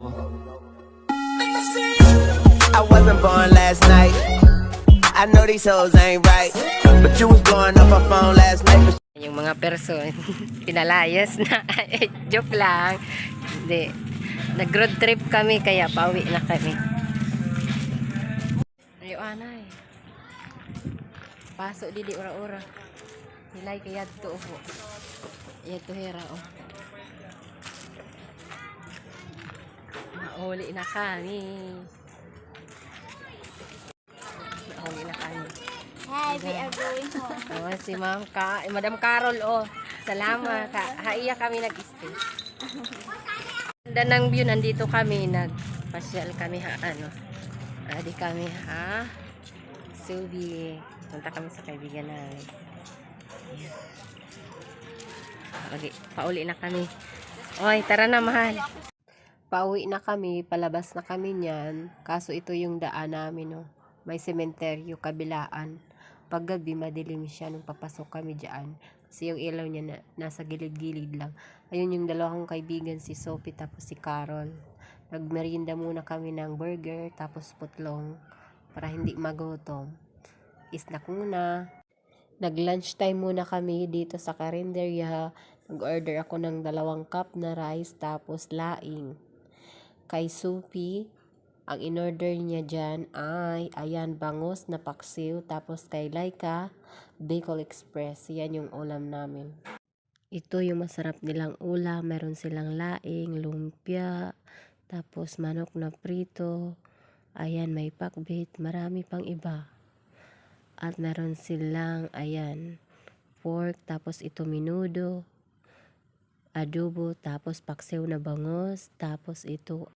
I wasn't born last night. I know these hoes ain't right, but you was blowing up her phone last night. Yung mga person, pinalayas na. Joke lang. Hindi. Nag-road trip kami, kaya pauwi na kami. Ayo, anay. Pasok di ura-ura. Nilay kaya ito, oh. Ito hera, oh. Mauli na kami. Mauli na kami. Hi, we are going home. Oh, si Madam Carol, oh. Salamat. Haiya kami nag-stay. Ganda ng view, nandito kami, nagpasyal kami, di kami, Subi. Punta kami sa kaibigan namin. Ayan. Okay, pauli na kami. Oy, tara na, mahal. Pauwi na kami, palabas na kami niyan. Kaso ito yung daan namin, oh. May sementeryo, kabilaan. Paggabi, madilim siya nung papasok kami dyan. Kasi yung ilaw niya nasa gilid-gilid lang. Ayun yung dalawang kaibigan, si Sophie tapos si Carol. Nagmerienda muna kami ng burger tapos putlong para hindi magutom. Snack muna. Nag-lunch time muna kami dito sa karinderya. Nag-order ako ng 2 cup na rice tapos laing. Kay Sophie, ang in-order niya dyan ay, ayan, bangus na paksiw. Tapos kay Laika, Bicol Express. Yan yung ulam namin. Ito yung masarap nilang ulam. Meron silang laing, lumpia, tapos manok na prito. Ayan, may pakbit. Marami pang iba. At meron silang, ayan, pork, tapos ito menudo, adobo, tapos paksiw na bangus, tapos ito